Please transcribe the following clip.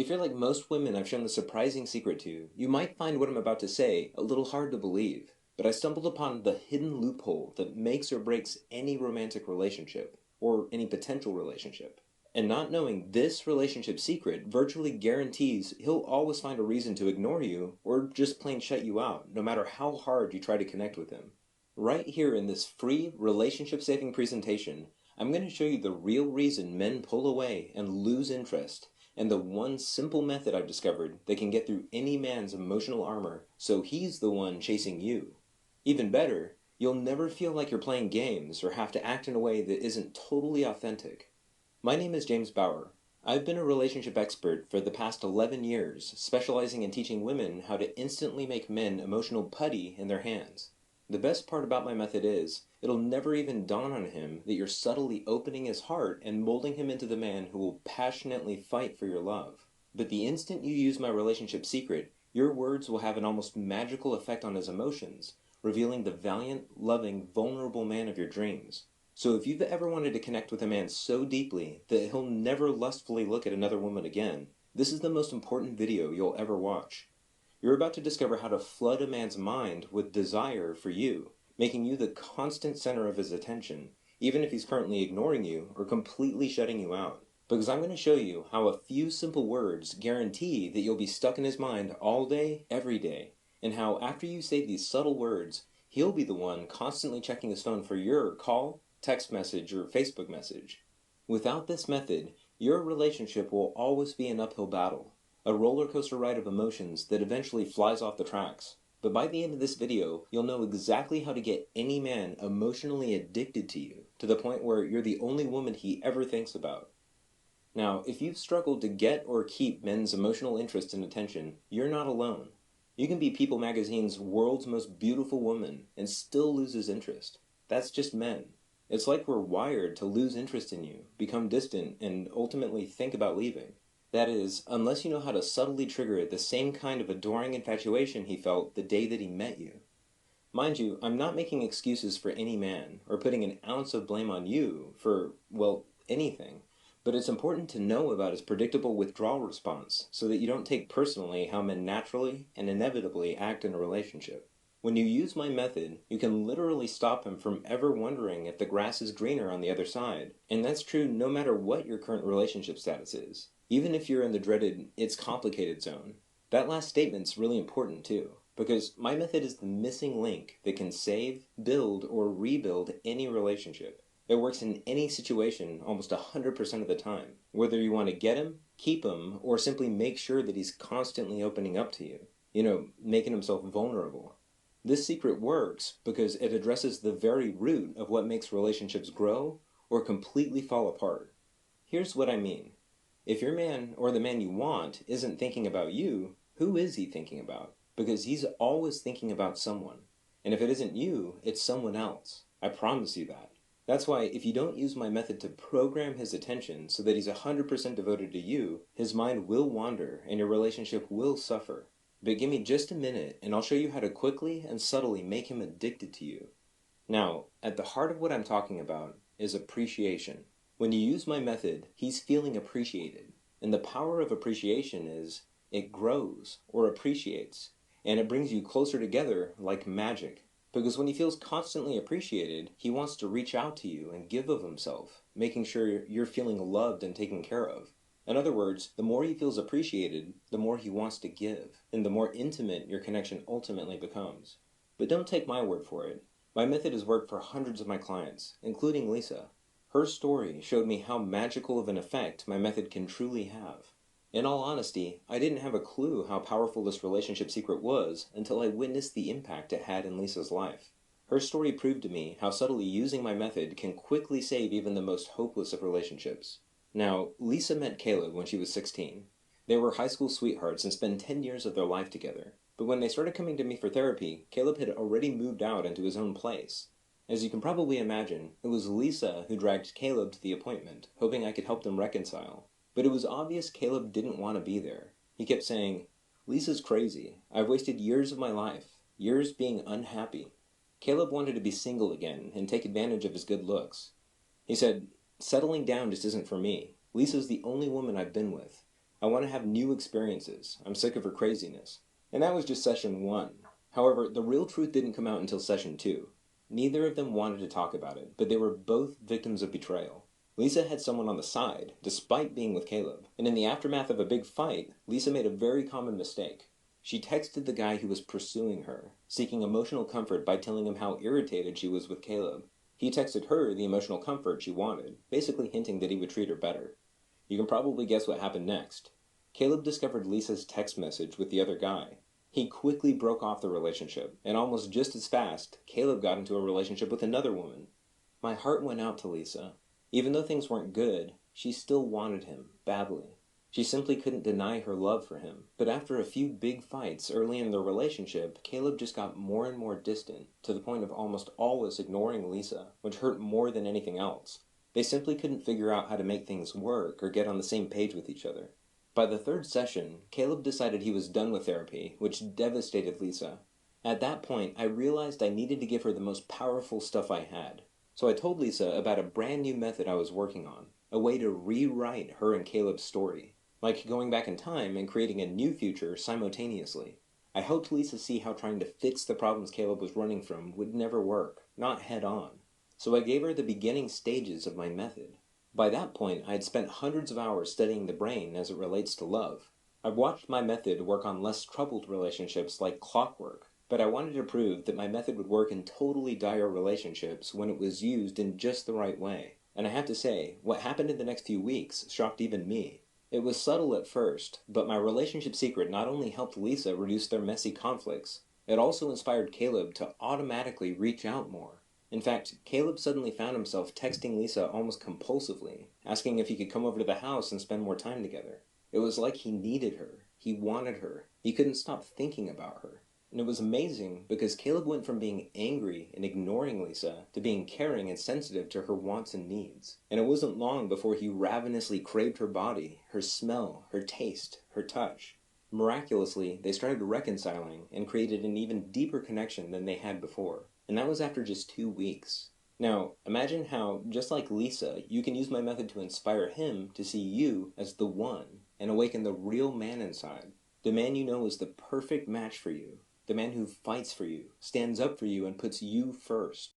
If you're like most women I've shown the surprising secret to, you might find what I'm about to say a little hard to believe, but I stumbled upon the hidden loophole that makes or breaks any romantic relationship, or any potential relationship. And not knowing this relationship secret virtually guarantees he'll always find a reason to ignore you or just plain shut you out, no matter how hard you try to connect with him. Right here in this free relationship saving presentation, I'm going to show you the real reason men pull away and lose interest, and the one simple method I've discovered that can get through any man's emotional armor so he's the one chasing you. Even better, you'll never feel like you're playing games or have to act in a way that isn't totally authentic. My name is James Bauer. I've been a relationship expert for the past 11 years, specializing in teaching women how to instantly make men emotional putty in their hands. The best part about my method is, it'll never even dawn on him that you're subtly opening his heart and molding him into the man who will passionately fight for your love. But the instant you use my relationship secret, your words will have an almost magical effect on his emotions, revealing the valiant, loving, vulnerable man of your dreams. So if you've ever wanted to connect with a man so deeply that he'll never lustfully look at another woman again, this is the most important video you'll ever watch. You're about to discover how to flood a man's mind with desire for you, making you the constant center of his attention, even if he's currently ignoring you or completely shutting you out. Because I'm going to show you how a few simple words guarantee that you'll be stuck in his mind all day, every day, and how after you say these subtle words, he'll be the one constantly checking his phone for your call, text message, or Facebook message. Without this method, your relationship will always be an uphill battle, a roller coaster ride of emotions that eventually flies off the tracks. But by the end of this video, you'll know exactly how to get any man emotionally addicted to you, to the point where you're the only woman he ever thinks about. Now, if you've struggled to get or keep men's emotional interest and attention, you're not alone. You can be People magazine's world's most beautiful woman and still lose his interest. That's just men. It's like we're wired to lose interest in you, become distant, and ultimately think about leaving. That is, unless you know how to subtly trigger the same kind of adoring infatuation he felt the day that he met you. Mind you, I'm not making excuses for any man, or putting an ounce of blame on you for, well, anything. But it's important to know about his predictable withdrawal response so that you don't take personally how men naturally and inevitably act in a relationship. When you use my method, you can literally stop him from ever wondering if the grass is greener on the other side. And that's true no matter what your current relationship status is. Even if you're in the dreaded, it's complicated zone. That last statement's really important too, because my method is the missing link that can save, build, or rebuild any relationship. It works in any situation almost 100% of the time, whether you want to get him, keep him, or simply make sure that he's constantly opening up to you. Making himself vulnerable. This secret works because it addresses the very root of what makes relationships grow or completely fall apart. Here's what I mean. If your man, or the man you want, isn't thinking about you, who is he thinking about? Because he's always thinking about someone. And if it isn't you, it's someone else. I promise you that. That's why if you don't use my method to program his attention so that he's 100% devoted to you, his mind will wander and your relationship will suffer. But give me just a minute and I'll show you how to quickly and subtly make him addicted to you. Now, at the heart of what I'm talking about is appreciation. When you use my method, he's feeling appreciated. And the power of appreciation is, it grows or appreciates, and it brings you closer together like magic. Because when he feels constantly appreciated, he wants to reach out to you and give of himself, making sure you're feeling loved and taken care of. In other words, the more he feels appreciated, the more he wants to give, and the more intimate your connection ultimately becomes. But don't take my word for it. My method has worked for hundreds of my clients, including Lisa. Her story showed me how magical of an effect my method can truly have. In all honesty, I didn't have a clue how powerful this relationship secret was until I witnessed the impact it had in Lisa's life. Her story proved to me how subtly using my method can quickly save even the most hopeless of relationships. Now, Lisa met Caleb when she was 16. They were high school sweethearts and spent 10 years of their life together. But when they started coming to me for therapy, Caleb had already moved out into his own place. As you can probably imagine, it was Lisa who dragged Caleb to the appointment, hoping I could help them reconcile. But it was obvious Caleb didn't want to be there. He kept saying, "Lisa's crazy. I've wasted years of my life, years being unhappy." Caleb wanted to be single again and take advantage of his good looks. He said, "Settling down just isn't for me. Lisa's the only woman I've been with. I want to have new experiences. I'm sick of her craziness. And that was just session 1. However, the real truth didn't come out until session 2. Neither of them wanted to talk about it, but they were both victims of betrayal. Lisa had someone on the side, despite being with Caleb, and in the aftermath of a big fight, Lisa made a very common mistake. She texted the guy who was pursuing her, seeking emotional comfort by telling him how irritated she was with Caleb. He texted her the emotional comfort she wanted, basically hinting that he would treat her better. You can probably guess what happened next. Caleb discovered Lisa's text message with the other guy. He quickly broke off the relationship, and almost just as fast, Caleb got into a relationship with another woman. My heart went out to Lisa. Even though things weren't good, she still wanted him, badly. She simply couldn't deny her love for him. But after a few big fights early in their relationship, Caleb just got more and more distant, to the point of almost always ignoring Lisa, which hurt more than anything else. They simply couldn't figure out how to make things work or get on the same page with each other. By the third session, Caleb decided he was done with therapy, which devastated Lisa. At that point, I realized I needed to give her the most powerful stuff I had. So I told Lisa about a brand new method I was working on, a way to rewrite her and Caleb's story, like going back in time and creating a new future simultaneously. I helped Lisa see how trying to fix the problems Caleb was running from would never work, not head on. So I gave her the beginning stages of my method. By that point, I had spent hundreds of hours studying the brain as it relates to love. I've watched my method work on less troubled relationships like clockwork, but I wanted to prove that my method would work in totally dire relationships when it was used in just the right way. And I have to say, what happened in the next few weeks shocked even me. It was subtle at first, but my relationship secret not only helped Lisa reduce their messy conflicts, it also inspired Caleb to automatically reach out more. In fact, Caleb suddenly found himself texting Lisa almost compulsively, asking if he could come over to the house and spend more time together. It was like he needed her. He wanted her. He couldn't stop thinking about her. And it was amazing because Caleb went from being angry and ignoring Lisa to being caring and sensitive to her wants and needs. And it wasn't long before he ravenously craved her body, her smell, her taste, her touch. Miraculously, they started reconciling and created an even deeper connection than they had before. And that was after just 2 weeks. Now, imagine how, just like Lisa, you can use my method to inspire him to see you as the one and awaken the real man inside. The man you know is the perfect match for you. The man who fights for you, stands up for you, and puts you first.